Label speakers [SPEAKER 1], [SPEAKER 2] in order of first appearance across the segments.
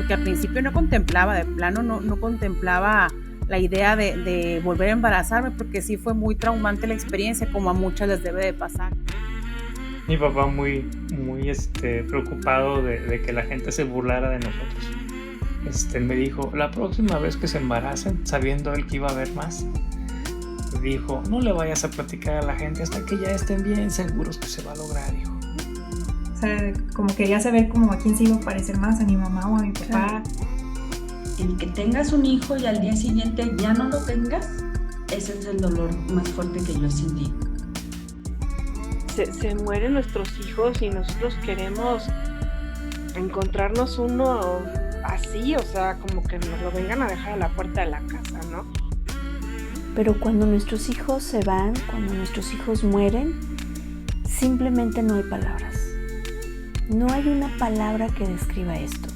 [SPEAKER 1] porque al principio no contemplaba, de plano no contemplaba la idea de volver a embarazarme, porque sí fue muy traumante la experiencia, como a muchas les debe de pasar.
[SPEAKER 2] Mi papá muy, preocupado de que la gente se burlara de nosotros. Él me dijo: "La próxima vez que se embaracen", sabiendo él que iba a haber más, dijo: "No le vayas a platicar a la gente hasta que ya estén bien seguros que se va a lograr, hijo".
[SPEAKER 3] O sea, como quería saber como a quién se iba a parecer más, a mi mamá o a mi papá.
[SPEAKER 4] El que tengas un hijo y al día siguiente ya no lo tengas, ese es el dolor más fuerte que yo sentí.
[SPEAKER 5] Se mueren nuestros hijos y nosotros queremos encontrarnos uno así, o sea, como que nos lo vengan a dejar a la puerta de la casa, ¿no?
[SPEAKER 6] Pero cuando nuestros hijos se van, cuando nuestros hijos mueren, simplemente no hay palabras. No hay una palabra que describa esto.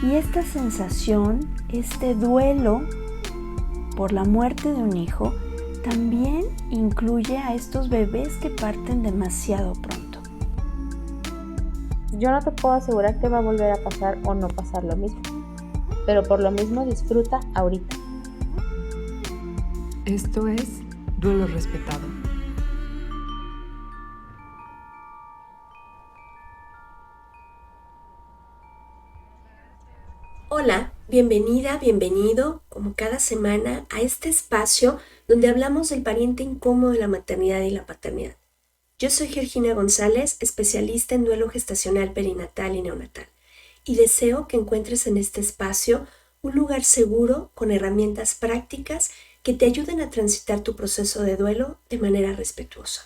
[SPEAKER 6] Y esta sensación, este duelo por la muerte de un hijo, también incluye a estos bebés que parten demasiado pronto.
[SPEAKER 7] Yo no te puedo asegurar que va a volver a pasar o no pasar lo mismo, pero por lo mismo disfruta ahorita.
[SPEAKER 8] Esto es Duelo Respetado.
[SPEAKER 9] Hola, bienvenida, bienvenido, como cada semana, a este espacio donde hablamos del pariente incómodo de la maternidad y la paternidad. Yo soy Georgina González, especialista en duelo gestacional, perinatal y neonatal, y deseo que encuentres en este espacio un lugar seguro con herramientas prácticas que te ayuden a transitar tu proceso de duelo de manera respetuosa.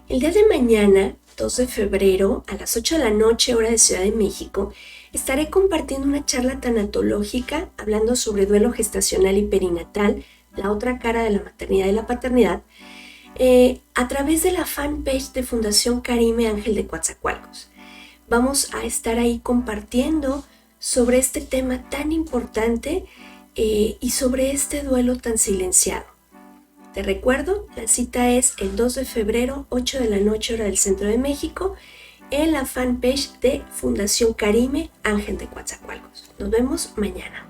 [SPEAKER 9] El día de mañana, 2 de febrero, a las 8 de la noche, hora de Ciudad de México, estaré compartiendo una charla tanatológica hablando sobre duelo gestacional y perinatal, la otra cara de la maternidad y la paternidad, a través de la fanpage de Fundación Karime Ángel de Coatzacoalcos. Vamos a estar ahí compartiendo sobre este tema tan importante y sobre este duelo tan silenciado. Te recuerdo, la cita es el 2 de febrero, 8 de la noche, hora del Centro de México, en la fanpage de Fundación Karime Ángel de Coatzacoalcos. Nos vemos mañana.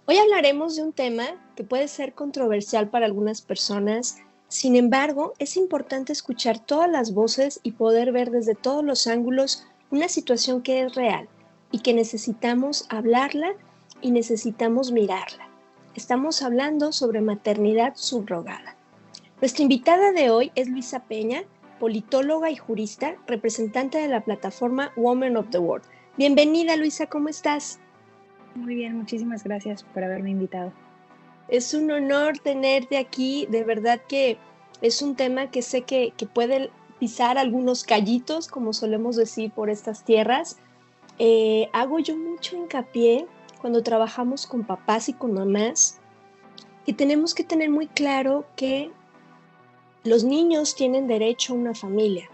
[SPEAKER 10] Hoy hablaremos de un tema que puede ser controversial para algunas personas. Sin embargo, es importante escuchar todas las voces y poder ver desde todos los ángulos una situación que es real y que necesitamos hablarla y necesitamos mirarla. Estamos hablando sobre maternidad subrogada. Nuestra invitada de hoy es Luisa Peña, politóloga y jurista, representante de la plataforma Women of the World. Bienvenida, Luisa, ¿cómo estás?
[SPEAKER 11] Muy bien, muchísimas gracias por haberme invitado.
[SPEAKER 10] Es un honor tenerte aquí, de verdad que es un tema que sé que puede pisar algunos callitos, como solemos decir, por estas tierras. Hago yo mucho hincapié cuando trabajamos con papás y con mamás, que tenemos que tener muy claro que los niños tienen derecho a una familia,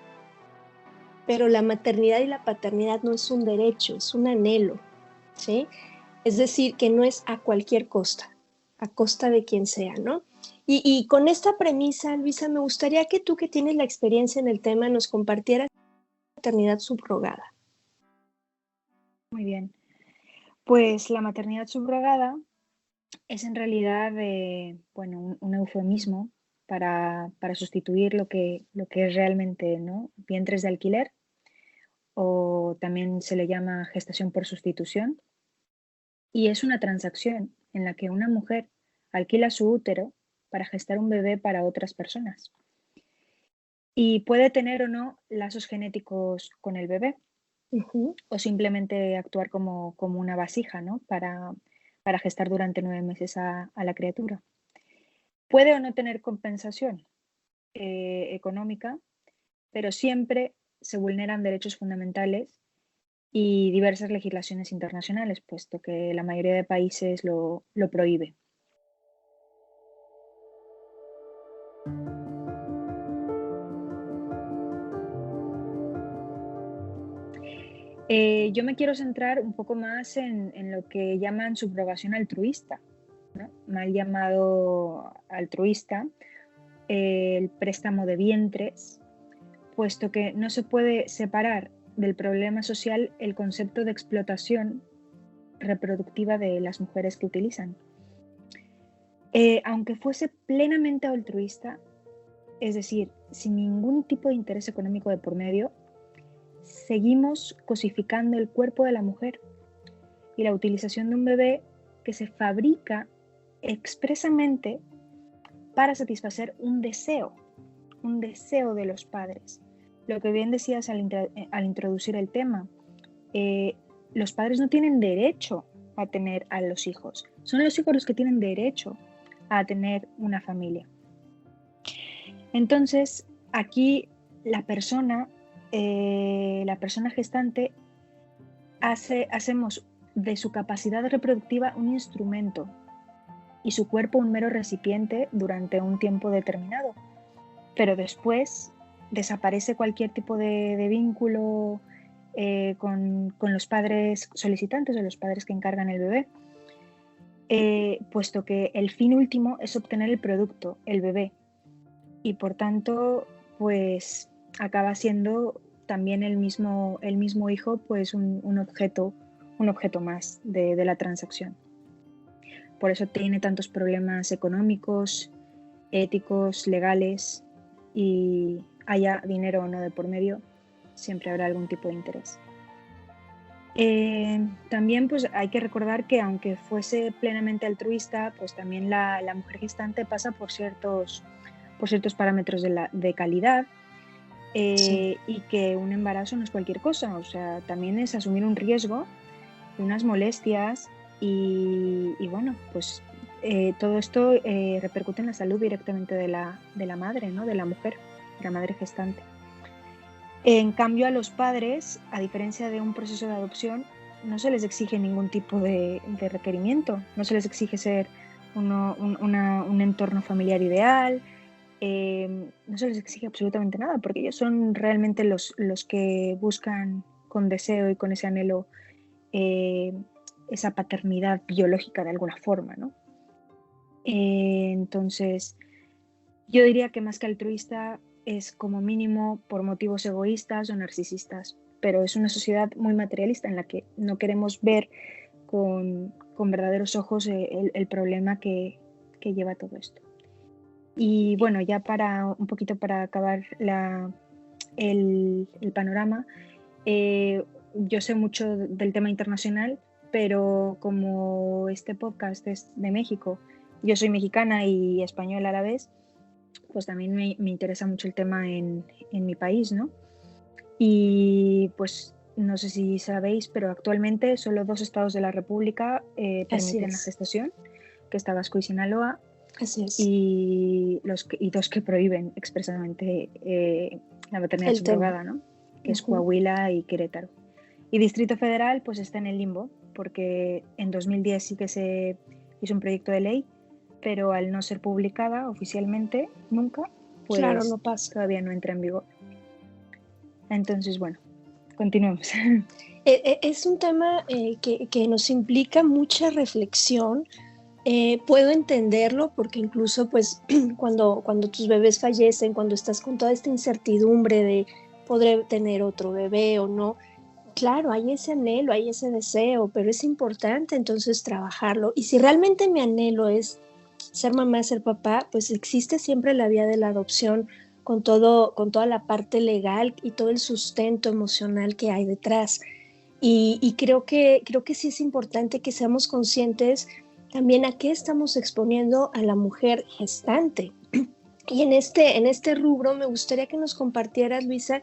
[SPEAKER 10] pero la maternidad y la paternidad no es un derecho, es un anhelo, ¿sí? Es decir, que no es a cualquier costa, a costa de quien sea, ¿no? Y con esta premisa, Luisa, me gustaría que tú, que tienes la experiencia en el tema, nos compartieras la maternidad subrogada.
[SPEAKER 11] Muy bien. Pues la maternidad subrogada es en realidad un eufemismo para sustituir lo que es realmente, ¿no?, vientres de alquiler, o también se le llama gestación por sustitución. Y es una transacción en la que una mujer alquila su útero para gestar un bebé para otras personas. Y puede tener o no lazos genéticos con el bebé, o simplemente actuar como una vasija, ¿no?, para gestar durante 9 meses a la criatura. Puede o no tener compensación económica, pero siempre se vulneran derechos fundamentales y diversas legislaciones internacionales, puesto que la mayoría de países lo prohíbe. Yo me quiero centrar un poco más en lo que llaman subrogación altruista, ¿no? Mal llamado altruista, el préstamo de vientres, puesto que no se puede separar del problema social el concepto de explotación reproductiva de las mujeres que utilizan. Aunque fuese plenamente altruista, es decir, sin ningún tipo de interés económico de por medio, seguimos cosificando el cuerpo de la mujer y la utilización de un bebé que se fabrica expresamente para satisfacer un deseo de los padres. Lo que bien decías al introducir el tema, los padres no tienen derecho a tener a los hijos, son los hijos los que tienen derecho a tener una familia. Entonces, aquí la persona gestante hacemos de su capacidad reproductiva un instrumento y su cuerpo un mero recipiente durante un tiempo determinado. Pero después desaparece cualquier tipo de vínculo con los padres solicitantes o los padres que encargan el bebé, puesto que el fin último es obtener el producto, el bebé, y por tanto pues acaba siendo también el mismo hijo pues un objeto más de la transacción. Por eso tiene tantos problemas económicos, éticos, legales, y haya dinero o no de por medio, siempre habrá algún tipo de interés. También pues hay que recordar que aunque fuese plenamente altruista, pues también la mujer gestante pasa por ciertos parámetros de calidad, sí. Y que un embarazo no es cualquier cosa, o sea, también es asumir un riesgo, unas molestias y bueno, pues todo esto repercute en la salud directamente de la madre, ¿no? De la mujer, de la madre gestante. En cambio, a los padres, a diferencia de un proceso de adopción, no se les exige ningún tipo de requerimiento, no se les exige ser un entorno familiar ideal, no se les exige absolutamente nada, porque ellos son realmente los que buscan con deseo y con ese anhelo esa paternidad biológica de alguna forma, ¿no? Entonces, yo diría que más que altruista es como mínimo por motivos egoístas o narcisistas, pero es una sociedad muy materialista en la que no queremos ver con verdaderos ojos el problema que lleva todo esto. Y bueno, ya un poquito para acabar el panorama, yo sé mucho del tema internacional, pero como este podcast es de México, yo soy mexicana y española a la vez, pues también me interesa mucho el tema en mi país, ¿no? Y pues no sé si sabéis, pero actualmente solo 2 estados de la República permiten la gestación, que es Tabasco y Sinaloa. Así es. Y 2 que prohíben expresamente la maternidad subrogada, ¿no? Que es Coahuila y Querétaro. Y Distrito Federal pues está en el limbo, porque en 2010 sí que se hizo un proyecto de ley, pero al no ser publicada oficialmente nunca, pues claro, no pasa. Todavía no entra en vigor. Entonces, bueno, continuemos.
[SPEAKER 10] Es un tema que nos implica mucha reflexión. Puedo entenderlo porque incluso pues cuando tus bebés fallecen, cuando estás con toda esta incertidumbre de podré tener otro bebé o no, claro, hay ese anhelo, hay ese deseo, pero es importante entonces trabajarlo. Y si realmente mi anhelo es ser mamá, ser papá, pues existe siempre la vía de la adopción con toda la parte legal y todo el sustento emocional que hay detrás. Y creo que sí es importante que seamos conscientes también a qué estamos exponiendo a la mujer gestante. Y en este rubro me gustaría que nos compartieras, Luisa,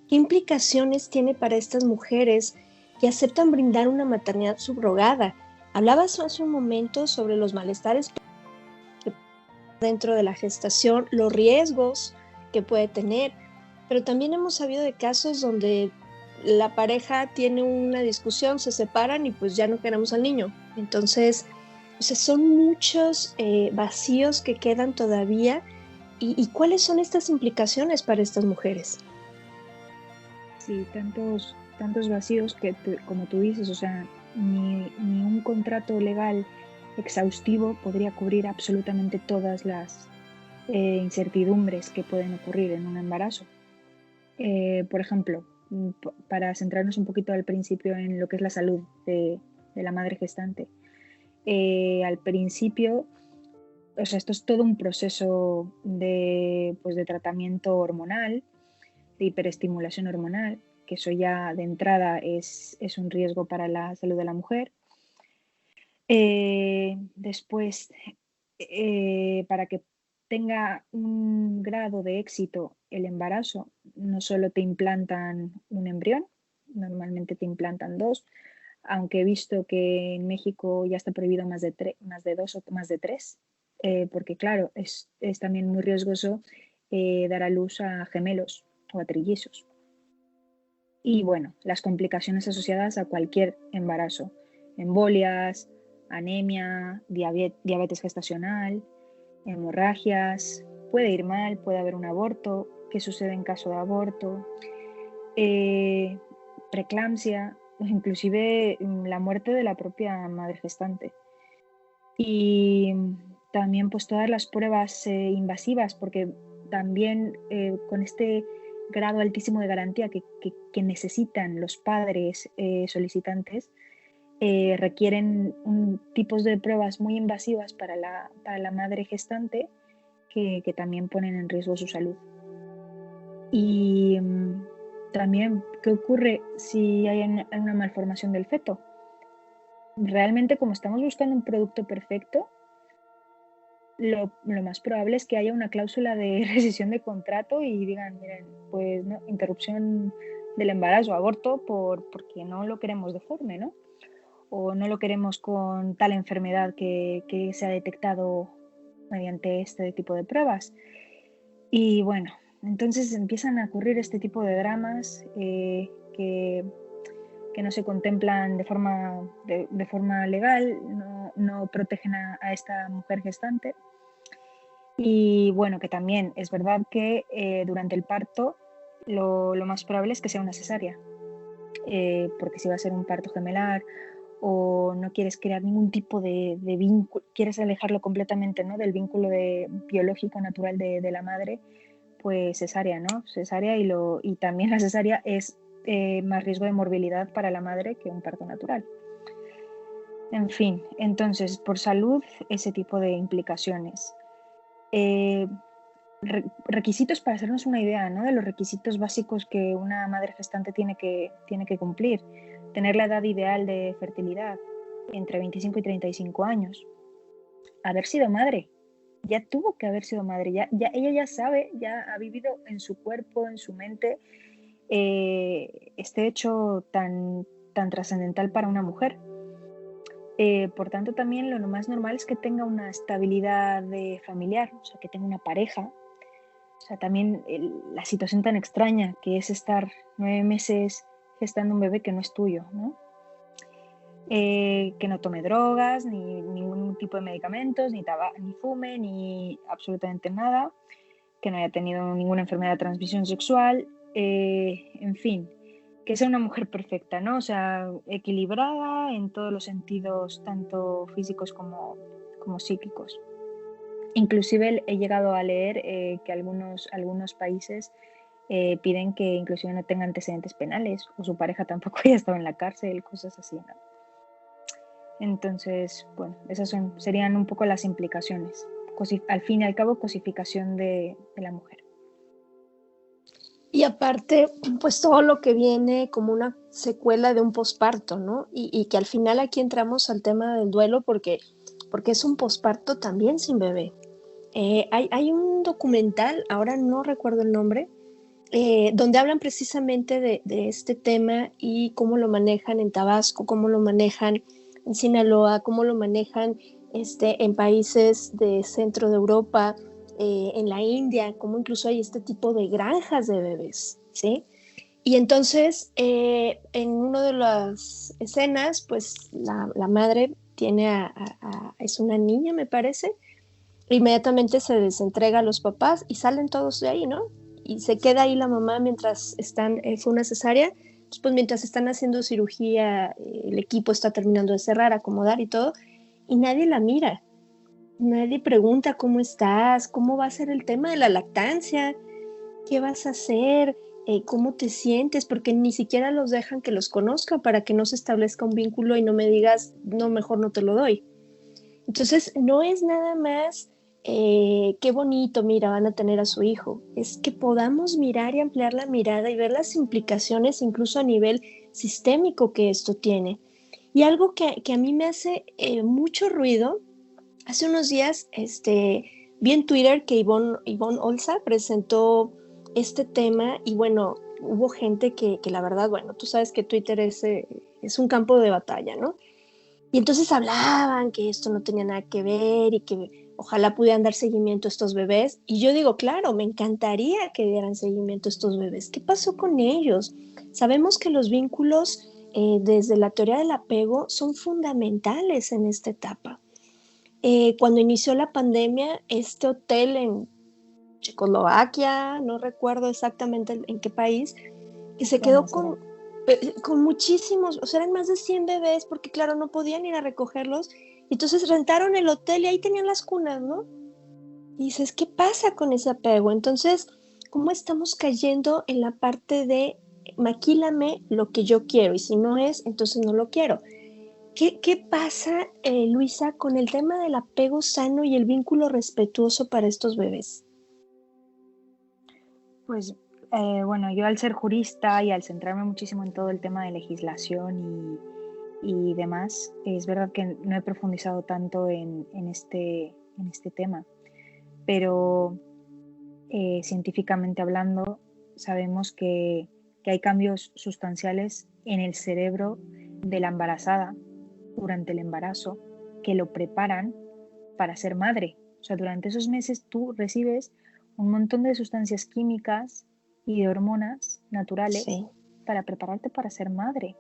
[SPEAKER 10] qué implicaciones tiene para estas mujeres que aceptan brindar una maternidad subrogada. Hablabas hace un momento sobre los malestares dentro de la gestación, los riesgos que puede tener, pero también hemos sabido de casos donde la pareja tiene una discusión, se separan y pues ya no queremos al niño. Entonces, o sea, son muchos vacíos que quedan todavía. ¿Y cuáles son estas implicaciones para estas mujeres?
[SPEAKER 11] Sí, tantos vacíos que, como tú dices, o sea, ni un contrato legal exhaustivo podría cubrir absolutamente todas las incertidumbres que pueden ocurrir en un embarazo. Por ejemplo, para centrarnos un poquito al principio en lo que es la salud de la madre gestante. Al principio, o sea, esto es todo un proceso de tratamiento hormonal, de hiperestimulación hormonal, que eso ya de entrada es un riesgo para la salud de la mujer. Después, para que tenga un grado de éxito el embarazo, no solo te implantan un embrión, normalmente te implantan 2, aunque he visto que en México ya está prohibido más de 2 o más de 3, porque claro, es también muy riesgoso dar a luz a gemelos o a trillizos. Y bueno, las complicaciones asociadas a cualquier embarazo, embolias, anemia, diabetes gestacional, hemorragias, puede ir mal, puede haber un aborto, qué sucede en caso de aborto, preeclampsia, inclusive la muerte de la propia madre gestante. Y también pues todas las pruebas invasivas, porque también con este grado altísimo de garantía que necesitan los padres solicitantes, requieren tipos de pruebas muy invasivas para la madre gestante que también ponen en riesgo su salud. Y también, ¿qué ocurre si hay una malformación del feto? Realmente, como estamos buscando un producto perfecto, lo más probable es que haya una cláusula de rescisión de contrato y digan, miren, pues no, interrupción del embarazo, aborto, porque no lo queremos deforme, ¿no? O no lo queremos con tal enfermedad que se ha detectado mediante este tipo de pruebas. Y bueno, entonces empiezan a ocurrir este tipo de dramas que no se contemplan de forma legal, no protegen a esta mujer gestante. Y bueno, que también es verdad que durante el parto lo más probable es que sea una cesárea, porque si va a ser un parto gemelar o no quieres crear ningún tipo de vínculo, quieres alejarlo completamente, ¿no?, del vínculo biológico natural de la madre, pues cesárea, ¿no? Cesárea y también la cesárea es más riesgo de morbilidad para la madre que un parto natural. En fin, entonces, por salud, ese tipo de implicaciones. Requisitos para hacernos una idea, ¿no?, de los requisitos básicos que una madre gestante tiene que cumplir. Tener la edad ideal de fertilidad, entre 25 y 35 años. Haber sido madre. Ya tuvo que haber sido madre. Ella ya sabe, ya ha vivido en su cuerpo, en su mente, este hecho tan trascendental para una mujer. Por tanto, también lo más normal es que tenga una estabilidad familiar, o sea, que tenga una pareja. O sea, también la situación tan extraña que es estar 9 meses gestando un bebé que no es tuyo, ¿no? Que no tome drogas, ni ningún tipo de medicamentos, ni fume, ni absolutamente nada, que no haya tenido ninguna enfermedad de transmisión sexual, en fin, que sea una mujer perfecta, ¿no? O sea, equilibrada en todos los sentidos, tanto físicos como psíquicos. Inclusive he llegado a leer que algunos países piden que inclusive no tenga antecedentes penales o su pareja tampoco haya estado en la cárcel, cosas así, ¿no? Entonces, bueno, esas serían un poco las implicaciones. Al fin y al cabo, cosificación de la mujer.
[SPEAKER 10] Y aparte, pues todo lo que viene como una secuela de un posparto, ¿no? Y que al final aquí entramos al tema del duelo porque es un posparto también sin bebé. Hay un documental, ahora no recuerdo el nombre, donde hablan precisamente de este tema y cómo lo manejan en Tabasco, cómo lo manejan en Sinaloa, cómo lo manejan en países de centro de Europa, en la India, cómo incluso hay este tipo de granjas de bebés, ¿sí? Y entonces, en una de las escenas, pues la madre es una niña, me parece, inmediatamente se les entrega a los papás y salen todos de ahí, ¿no? Y se queda ahí la mamá mientras fue una cesárea, pues mientras están haciendo cirugía, el equipo está terminando de cerrar, acomodar y todo, y nadie la mira. Nadie pregunta cómo estás, cómo va a ser el tema de la lactancia, qué vas a hacer, cómo te sientes, porque ni siquiera los dejan que los conozca para que no se establezca un vínculo y no me digas, no, mejor no te lo doy. Entonces, no es nada más, qué bonito, mira, van a tener a su hijo. Es que podamos mirar y ampliar la mirada y ver las implicaciones incluso a nivel sistémico que esto tiene. Y algo que a mí me hace mucho ruido, hace unos días vi en Twitter que Ivonne Olza presentó este tema y bueno, hubo gente que la verdad, bueno, tú sabes que Twitter es un campo de batalla, ¿no? Y entonces hablaban que esto no tenía nada que ver y que ojalá pudieran dar seguimiento a estos bebés. Y yo digo, claro, me encantaría que dieran seguimiento a estos bebés. ¿Qué pasó con ellos? Sabemos que los vínculos desde la teoría del apego son fundamentales en esta etapa. Cuando inició la pandemia, este hotel en Checoslovaquia, no recuerdo exactamente en qué país, que se quedó con muchísimos, o sea, eran más de 100 bebés, porque claro, no podían ir a recogerlos, y entonces rentaron el hotel y ahí tenían las cunas, ¿no? Y dices, ¿qué pasa con ese apego? Entonces, ¿cómo estamos cayendo en la parte de maquílame lo que yo quiero, y si no es, entonces no lo quiero? ¿Qué pasa, Luisa, con el tema del apego sano y el vínculo respetuoso para estos bebés?
[SPEAKER 11] Pues bueno, yo al ser jurista y al centrarme muchísimo en todo el tema de legislación y demás, es verdad que no he profundizado tanto en este tema, pero científicamente hablando sabemos que hay cambios sustanciales en el cerebro de la embarazada durante el embarazo que lo preparan para ser madre. O sea, durante esos meses tú recibes un montón de sustancias químicas y de hormonas naturales para prepararte para ser madre.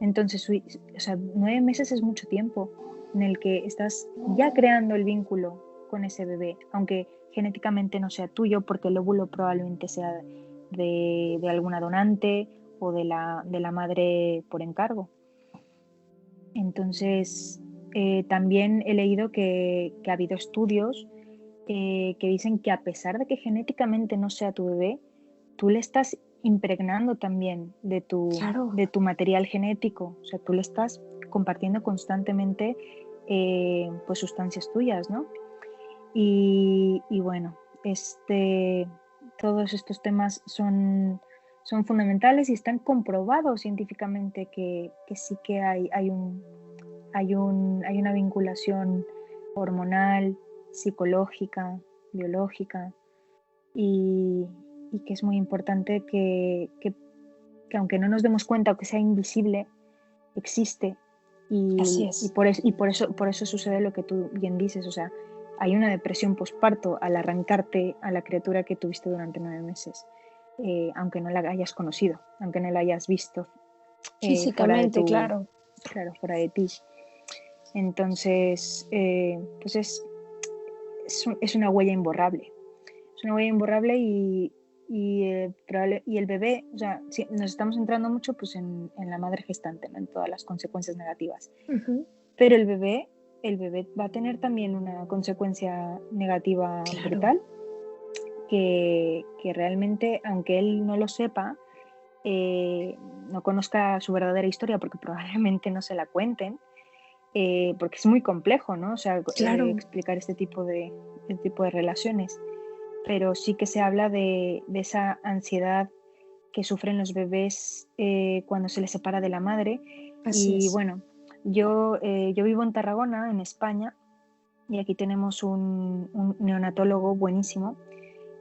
[SPEAKER 11] Entonces, o sea, 9 meses es mucho tiempo en el que estás ya creando el vínculo con ese bebé, aunque genéticamente no sea tuyo, porque el óvulo probablemente sea de alguna donante o de la madre por encargo. Entonces, también he leído que ha habido estudios que dicen que a pesar de que genéticamente no sea tu bebé, tú le estás impregnando también de tu material genético. O sea, tú le estás compartiendo constantemente pues sustancias tuyas, ¿no? Y bueno, todos estos temas son fundamentales y están comprobados científicamente que sí que hay una vinculación hormonal, psicológica, biológica, y que es muy importante que aunque no nos demos cuenta o que sea invisible, existe. Y por eso sucede lo que tú bien dices. O sea, hay una depresión posparto al arrancarte a la criatura que tuviste durante 9 meses, aunque no la hayas conocido, aunque no la hayas visto
[SPEAKER 10] físicamente, claro,
[SPEAKER 11] fuera de ti. Entonces, pues es una huella imborrable. Es una huella imborrable y el bebé, o sea, nos estamos centrando mucho pues en la madre gestante, ¿no? En todas las consecuencias negativas. Uh-huh. Pero el bebé va a tener también una consecuencia negativa brutal, que realmente, aunque él no lo sepa, no conozca su verdadera historia, porque probablemente no se la cuenten, porque es muy complejo, ¿no? O sea, explicar este tipo de relaciones. Pero sí que se habla de esa ansiedad que sufren los bebés cuando se les separa de la madre. Bueno, yo vivo en Tarragona, en España, y aquí tenemos un neonatólogo buenísimo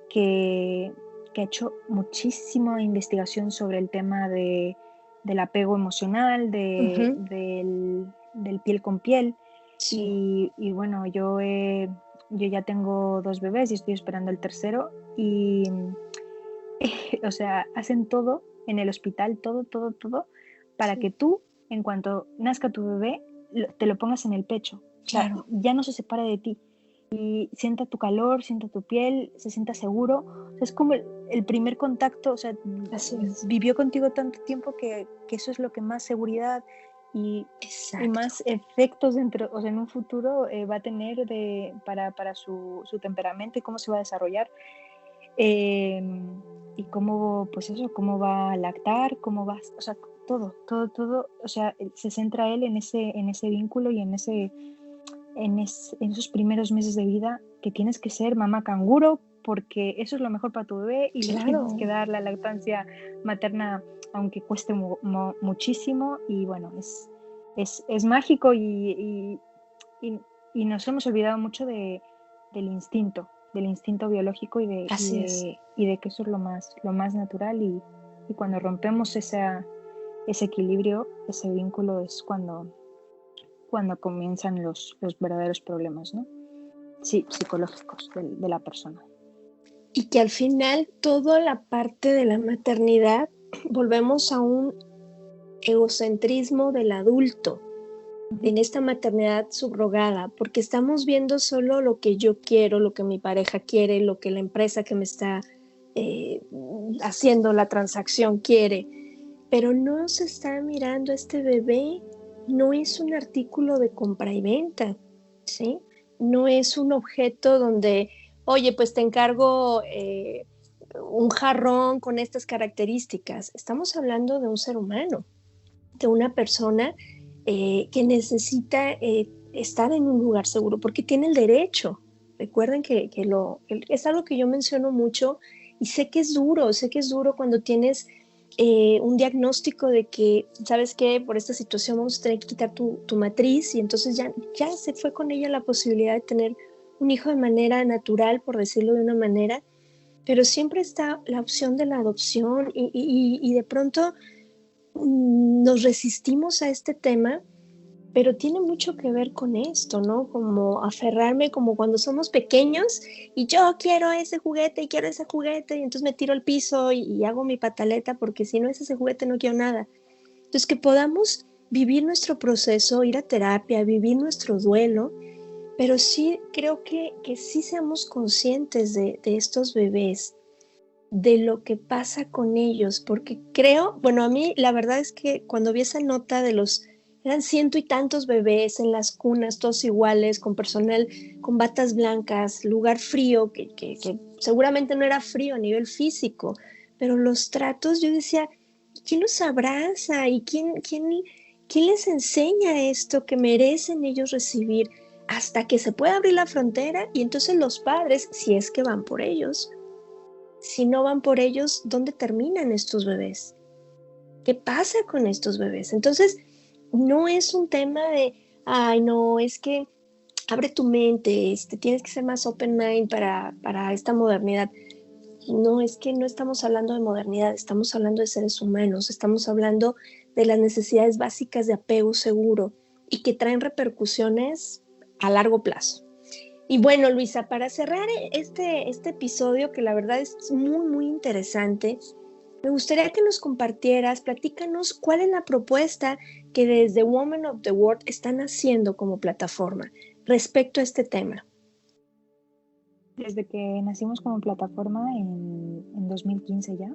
[SPEAKER 11] que ha hecho muchísima investigación sobre el tema del apego emocional, del piel con piel. Sí. Y bueno, yo ya tengo 2 bebés y estoy esperando el tercero, y o sea, hacen todo en el hospital, todo para que tú, en cuanto nazca tu bebé, te lo pongas en el pecho. Claro. O sea, ya no se separe de ti y sienta tu calor, sienta tu piel, se sienta seguro. O sea, es como el primer contacto. O sea, vivió contigo tanto tiempo que eso es lo que más seguridad y
[SPEAKER 9] Exacto.
[SPEAKER 11] más efectos dentro, o sea, en un futuro va a tener para su temperamento y cómo se va a desarrollar. Y cómo, pues eso, cómo va a lactar, cómo va, o sea, todo, o sea, se centra él en ese vínculo y en esos primeros meses de vida que tienes que ser mamá canguro porque eso es lo mejor para tu bebé y le
[SPEAKER 9] Claro.
[SPEAKER 11] tienes que dar la lactancia materna aunque cueste muchísimo y bueno, es mágico y nos hemos olvidado mucho del instinto biológico
[SPEAKER 9] Así es.
[SPEAKER 11] y de que eso es lo más natural y cuando rompemos ese equilibrio, ese vínculo es cuando comienzan los verdaderos problemas, ¿no? Sí, psicológicos de la persona.
[SPEAKER 10] Y que al final toda la parte de la maternidad volvemos a un egocentrismo del adulto en esta maternidad subrogada, porque estamos viendo solo lo que yo quiero, lo que mi pareja quiere, lo que la empresa que me está haciendo la transacción quiere, pero no se está mirando este bebé, no es un artículo de compra y venta, ¿sí? No es un objeto donde, oye, pues te encargo un jarrón con estas características. Estamos hablando de un ser humano, de una persona que necesita estar en un lugar seguro, porque tiene el derecho. Recuerden que es algo que yo menciono mucho y sé que es duro cuando tienes un diagnóstico de que, ¿sabes qué? Por esta situación vamos a tener que quitar tu matriz y entonces ya se fue con ella la posibilidad de tener un hijo de manera natural, por decirlo de una manera, pero siempre está la opción de la adopción y de pronto nos resistimos a este tema, pero tiene mucho que ver con esto, ¿no? Como aferrarme como cuando somos pequeños y yo quiero ese juguete y quiero ese juguete y entonces me tiro al piso y hago mi pataleta porque si no es ese juguete no quiero nada. Entonces que podamos vivir nuestro proceso, ir a terapia, vivir nuestro duelo, pero sí creo que sí seamos conscientes de estos bebés, de lo que pasa con ellos, porque creo, bueno, a mí la verdad es que cuando vi esa nota eran 100 y tantos bebés en las cunas, todos iguales, con personal con batas blancas, lugar frío, que seguramente no era frío a nivel físico, pero los tratos, yo decía, ¿quién los abraza? ¿Y quién les enseña esto que merecen ellos recibir hasta que se pueda abrir la frontera? Y entonces los padres, si es que van por ellos, si no van por ellos, ¿dónde terminan estos bebés? ¿Qué pasa con estos bebés? Entonces, no es un tema de, ay, no, es que abre tu mente, tienes que ser más open mind para esta modernidad. No, es que no estamos hablando de modernidad, estamos hablando de seres humanos, estamos hablando de las necesidades básicas de apego seguro y que traen repercusiones a largo plazo. Y bueno, Luisa, para cerrar este episodio, que la verdad es muy, muy interesante, me gustaría que nos compartieras, platícanos cuál es la propuesta que desde Women of the World están haciendo como plataforma respecto a este tema.
[SPEAKER 11] Desde que nacimos como plataforma en 2015 ya,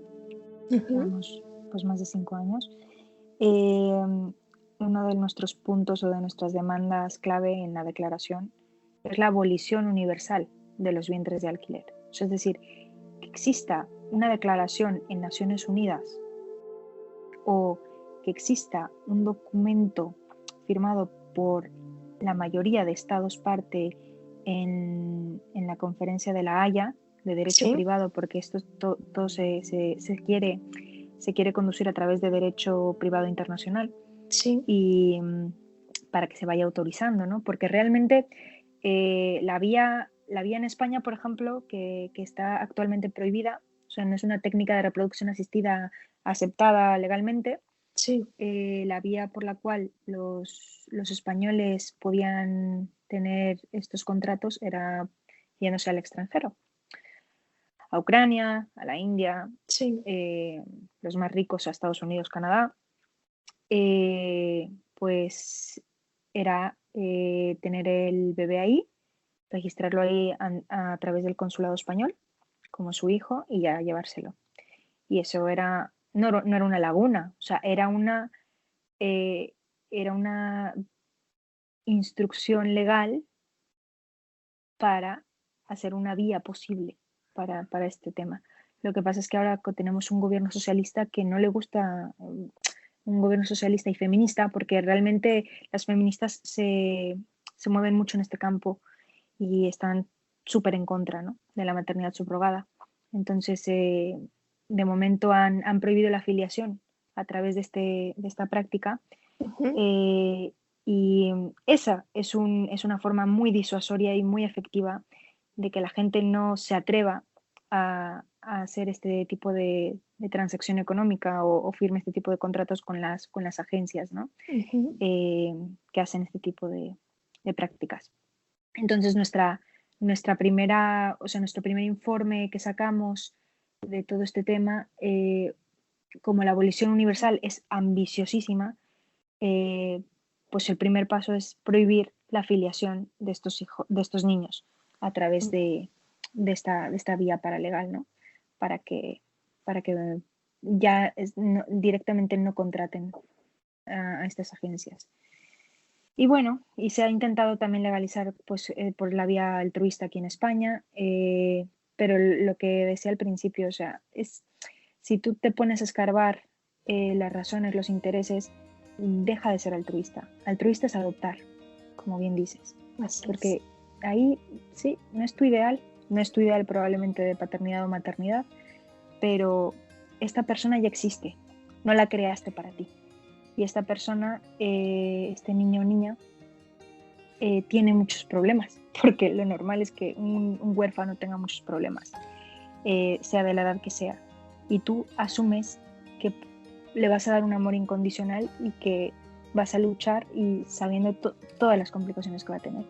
[SPEAKER 11] llevamos pues más de 5 años, uno de nuestros puntos o de nuestras demandas clave en la declaración es la abolición universal de los vientres de alquiler. Es decir, que exista una declaración en Naciones Unidas o que exista un documento firmado por la mayoría de estados parte en la conferencia de La Haya de derecho privado, porque esto todo se quiere conducir a través de derecho privado internacional y para que se vaya autorizando, ¿no? Porque realmente la vía en España, por ejemplo, que está actualmente prohibida, o sea, no es una técnica de reproducción asistida aceptada legalmente. La vía por la cual los españoles podían tener estos contratos era yéndose al extranjero, a Ucrania, a la India, los más ricos a Estados Unidos, Canadá, pues era tener el bebé ahí, registrarlo ahí a través del consulado español como su hijo y ya llevárselo. Y eso no era una laguna, o sea, era era una instrucción legal para hacer una vía posible para este tema. Lo que pasa es que ahora tenemos un gobierno socialista que no le gusta, un gobierno socialista y feminista, porque realmente las feministas se mueven mucho en este campo y están súper en contra, ¿no?, de la maternidad subrogada. Entonces, de momento han prohibido la filiación a través de esta práctica. Y esa es una forma muy disuasoria y muy efectiva de que la gente no se atreva a hacer este tipo de transacción económica o firme este tipo de contratos con las agencias, ¿no? Que hacen este tipo de prácticas. Entonces, nuestro primer informe que sacamos de todo este tema, como la abolición universal es ambiciosísima, pues el primer paso es prohibir la filiación de estos niños a través de esta vía paralegal, ¿no? Para que ya directamente no contraten a estas agencias. Y bueno, y se ha intentado también legalizar pues, por la vía altruista aquí en España, pero lo que decía al principio, o sea, si tú te pones a escarbar las razones, los intereses, deja de ser altruista. Altruista es adoptar, como bien dices. Porque ahí sí, no es tu ideal probablemente de paternidad o maternidad, pero esta persona ya existe, no la creaste para ti. Y esta persona, este niño o niña, tiene muchos problemas, porque lo normal es que un huérfano tenga muchos problemas, sea de la edad que sea. Y tú asumes que le vas a dar un amor incondicional y que vas a luchar y sabiendo todas las complicaciones que va a tener,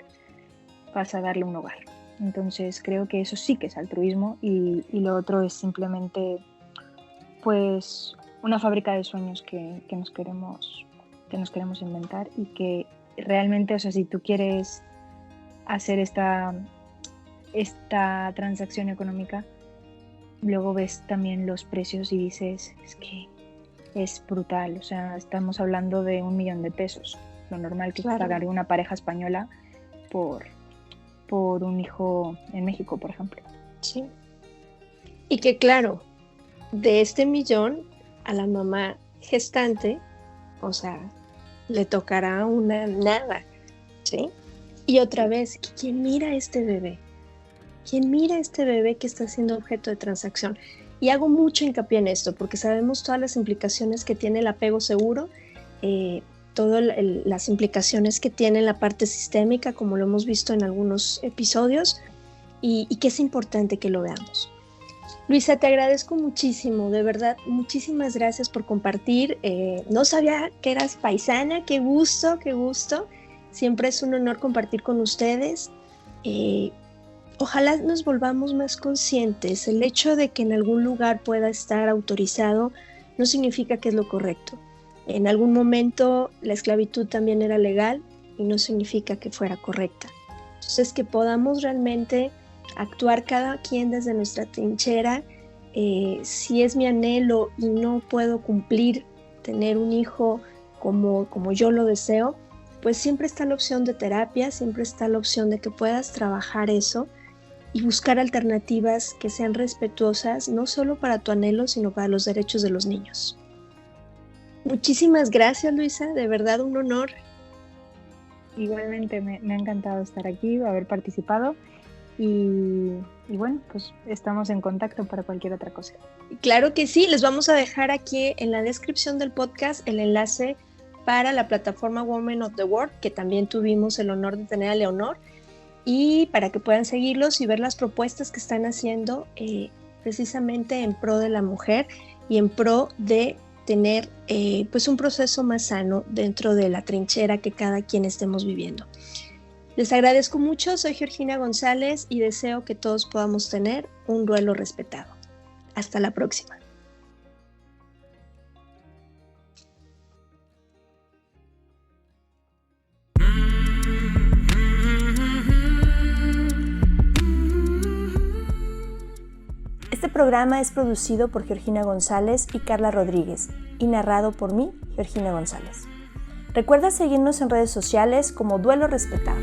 [SPEAKER 11] vas a darle un hogar. Entonces creo que eso sí que es altruismo y lo otro es simplemente pues una fábrica de sueños que nos queremos inventar y que realmente, o sea, si tú quieres hacer esta transacción económica, luego ves también los precios y dices, es que es brutal, o sea, estamos hablando de 1 millón de pesos, lo normal que pagaría una pareja española por un hijo en México, por ejemplo.
[SPEAKER 10] Sí. Y que claro, de este 1 millón a la mamá gestante, o sea, le tocará una nada, ¿sí? Y otra vez, ¿quién mira a este bebé? ¿Quién mira a este bebé que está siendo objeto de transacción? Y hago mucho hincapié en esto, porque sabemos todas las implicaciones que tiene el apego seguro, todas las implicaciones que tiene en la parte sistémica, como lo hemos visto en algunos episodios, y que es importante que lo veamos. Luisa, te agradezco muchísimo, de verdad, muchísimas gracias por compartir. No sabía que eras paisana, qué gusto. Siempre es un honor compartir con ustedes. Ojalá nos volvamos más conscientes. El hecho de que en algún lugar pueda estar autorizado no significa que es lo correcto. En algún momento la esclavitud también era legal y no significa que fuera correcta. Entonces, que podamos realmente actuar cada quien desde nuestra trinchera. Si es mi anhelo y no puedo cumplir tener un hijo como yo lo deseo, pues siempre está la opción de terapia, siempre está la opción de que puedas trabajar eso y buscar alternativas que sean respetuosas, no solo para tu anhelo, sino para los derechos de los niños. Muchísimas gracias, Luisa, de verdad un honor.
[SPEAKER 11] Igualmente me ha encantado estar aquí, haber participado y bueno, pues estamos en contacto para cualquier otra cosa.
[SPEAKER 10] Claro que sí, les vamos a dejar aquí en la descripción del podcast el enlace para la plataforma Women of the World, que también tuvimos el honor de tener a Leonor, y para que puedan seguirlos y ver las propuestas que están haciendo precisamente en pro de la mujer y en pro de tener pues un proceso más sano dentro de la trinchera que cada quien estemos viviendo. Les agradezco mucho, soy Georgina González y deseo que todos podamos tener un duelo respetado. Hasta la próxima.
[SPEAKER 6] Este programa es producido por Georgina González y Carla Rodríguez y narrado por mí, Georgina González.
[SPEAKER 9] Recuerda seguirnos en redes sociales como Duelo Respetado.